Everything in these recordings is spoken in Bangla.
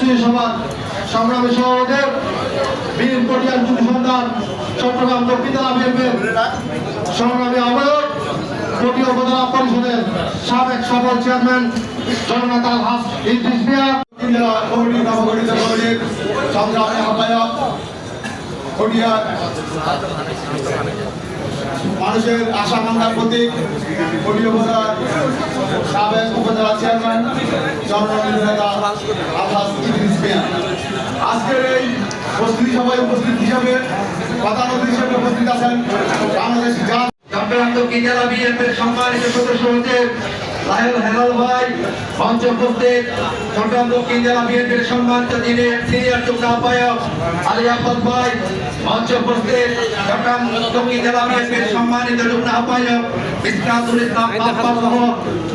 উপস্থিত সভা সংগ্রামী সভাপতি বীর পটিয়ার যুব সন্তান চট্টগ্রাম দক্ষিণ জেলা বিএনপির সংগ্রামী আহ্বায়ক পটিয়া উপজেলা পরিষদের সাবেক সফল চেয়ারম্যান জননেতা আলহাজ ইদ্রিস মিয়া জেলা কমিটি নবগঠিত কমিটির সংগ্রামী আহ্বায়ক পটিয়ার মানুষের আশা আকাঙ্ক্ষার প্রতীক পটিয়া উপজেলার সাবেক উপজেলা চেয়ারম্যান জননেতা আলহাজ ইদ্রিস মিয়া আজকের এই প্রস্তুতি সভায় উপস্থিত হিসাবে প্রধান অতিথি হিসেবে উপস্থিত আছেন বাংলাদেশ চট্টগ্রাম দক্ষিণ জেলা বিএনপির সম্মানিত সদস্য সচিব লাহেল হেলাল ভাই মঞ্চ উপস্থিত চট্টগ্রাম দক্ষিণ জেলা বিএনপির সম্মানিত সিনিয়র যুগ্ম আহ্বায়ক আলী আব্বাস ভাই মঞ্চ উপস্থিত চট্টগ্রাম দক্ষিণ জেলা বিএনপির সম্মানিত যুগ্ম আহ্বায়ক ইসরাতুল ইসলাম আব্বাস সহ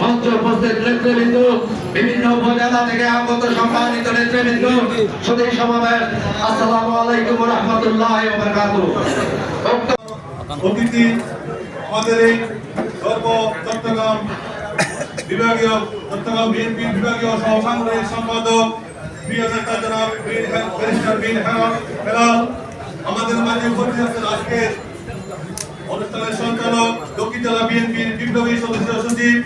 মঞ্চ উপস্থিত নেতৃবৃন্দ বিভিন্ন উপজেলা থেকে আগত সম্মানিত নেতৃবৃন্দ সুধী সমাবেশ আসসালামু আলাইকুম ওয়া রাহমাতুল্লাহি ওয়া বারাকাতুহু। অতিথি আমাদের এই চট্টগ্রাম বিএনপি বিভাগীয় সহসাংগঠনিক সম্পাদক প্রিয় নেতা জনাব ব্যারিস্টার বীর হেলাল আমাদের মাঝে উপস্থিত আছেন। আজকে অনুষ্ঠানের সঞ্চালক দক্ষিণ জেলা বিএনপির বিপ্লবী সদস্য সচিব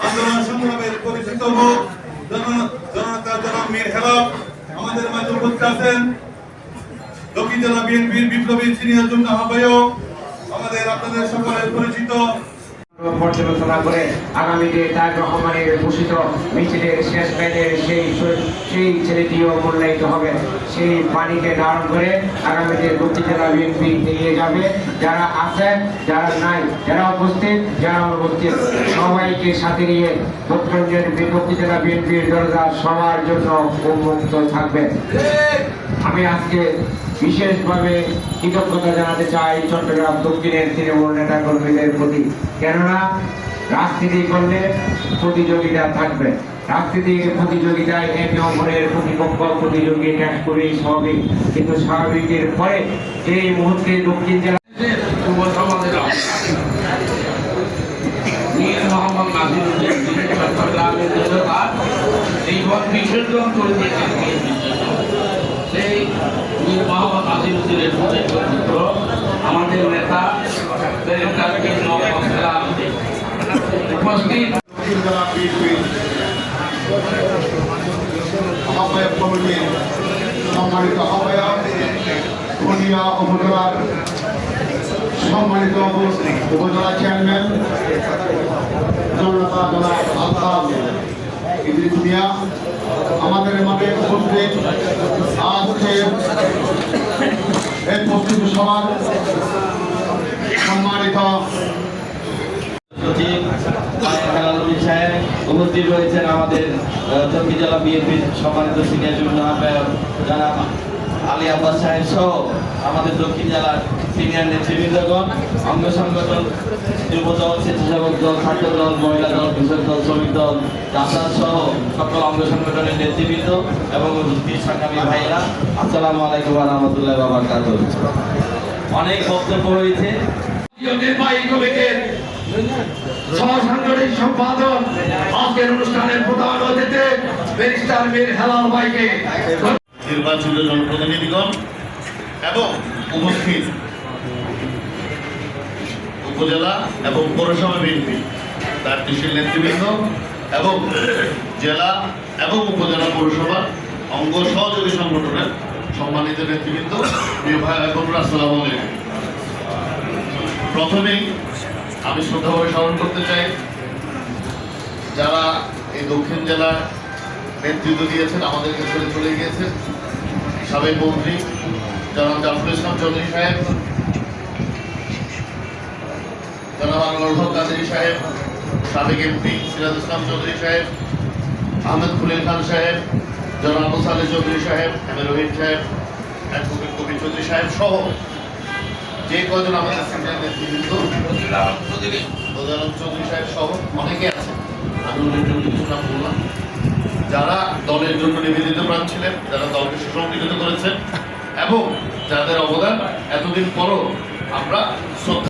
আন্দোলন সংগ্রামের পরিচিত মুখ জননেতা জনাব মীর হেলাল আমাদের মাঝে উপস্থিত আছেন। দক্ষিণ জেলা বিএনপির বিপ্লবী সিনিয়র যুগ্ম আহ্বায়ক আমাদের আপনাদের সকলের পরিচিত পর্যালোচনা করে আগামীতে তার রহমানের ঘোষিত মিছিলের শেষ লাইনের সেই ছেলেটিও মূল্যায়িত হবে। সেই পানিকে ধারণ করে আগামীতে দক্ষিণ জেলা বিএনপি এগিয়ে যাবে। যারা আছেন, যারা নাই, যারা উপস্থিত, যারা অনুপস্থিত সবাইকে সাথে নিয়ে দক্ষিণ জেলা বিএনপির দরজা সবার জন্য উন্মুক্ত থাকবে। আমি আজকে বিশেষভাবে কৃতজ্ঞতা জানাতে চাই চট্টগ্রাম দক্ষিণের তৃণমূল নেতা কর্মীদের প্রতি। কেননা রাজনীতি করলে প্রতিযোগিতা থাকবে, রাজনীতির প্রতিযোগিতায় একে অপরের প্রতিপক্ষ প্রতিযোগী ত্যাগ করেই স্বাভাবিক, কিন্তু স্বাভাবিকের পরে এই মুহূর্তে দক্ষিণ জেলা বিসর্জন করে দিয়েছেন সেই মোহাম্মদ আজিজুদ্দিনের পুত্র আমাদের নেতা উপস্থিত আহ্বায়ক কমিটির সম্মানিত আহ্বায়ক পটিয়া উপজেলার সম্মানিত উপজেলা চেয়ারম্যান জননেতা জনাব আলহাজ ইদ্রিস মিয়া আমাদের মাঝে উপস্থিত আজকে এই প্রস্তুতি সভার সম্মানিত উপস্থিত রয়েছেন আমাদের দক্ষিণ জেলা বিএনপির সম্মানিত সিনিয়র যুগ্ম আহ্বায়ক জনাব আলী আব্বাস সাহেব সহ আমাদের দক্ষিণ জেলার সিনিয়র নেতৃবৃন্দগণ, অঙ্গ সংগঠন, যুবদল, স্বেচ্ছাসেবক দল, ছাত্র দল, মহিলা দল, কৃষক দল, শ্রমিক দল, জাসাদ সহ সকল অঙ্গ সংগঠনের নেতৃবৃন্দ এবং উপস্থিত সংগ্রামী ভাইয়েরা, আসসালামু আলাইকুম ওয়া রাহমাতুল্লাহি ওয়া বারাকাতুহু। অনেক বক্তব্য হয়েছে। নির্বাহী কমিটির সহসাংগঠনিক সম্পাদক আজকের অনুষ্ঠানের প্রধান অতিথি ব্যারিস্টার বীর হেলাল ভাইকে, নির্বাচিত জনপ্রতিনিধিগণ এবং উপস্থিত উপজেলা এবং পৌরসভা বিএনপি তার দেশের নেতৃবৃন্দ এবং জেলা এবং উপজেলা পৌরসভার অঙ্গ সহযোগী সংগঠনের সম্মানিত নেতৃবৃন্দ, প্রিয় ভাই এবং আসসালামু আলাইকুম। প্রথমেই আমি শ্রদ্ধাভাবে স্মরণ করতে চাই যারা এই দক্ষিণ জেলার নেতৃত্ব দিয়েছেন, আমাদেরকে ছেড়ে চলে গিয়েছেন। সাবেক মন্ত্রী জনাব জাফরুল ইসলাম চৌধুরী সাহেব, জনাব আনোয়ার হক কাদেরী সাহেব, সাবেক এমপি সিরাজ ইসলাম চৌধুরী সাহেব, আহমেদ খুলিল খান সাহেব, জনাব আবু সালেহ চৌধুরী সাহেব, এম এ রহিম সাহেব, অ্যাডভোকেট কবির চৌধুরী সাহেব সহ যে কজন আমাদের সিনিয়র নেতৃবৃন্দ, চৌধুরী সাহেব সহ অনেকে আছেন, আমি ওদের জন্য কিছু নাম বললাম, যারা দলের জন্য নিবেদিত প্রাণ ছিলেন, যারা দলকে সুসংগঠিত করেছেন এবং যাদের অবদান এতদিন পরও আমরা শ্রদ্ধা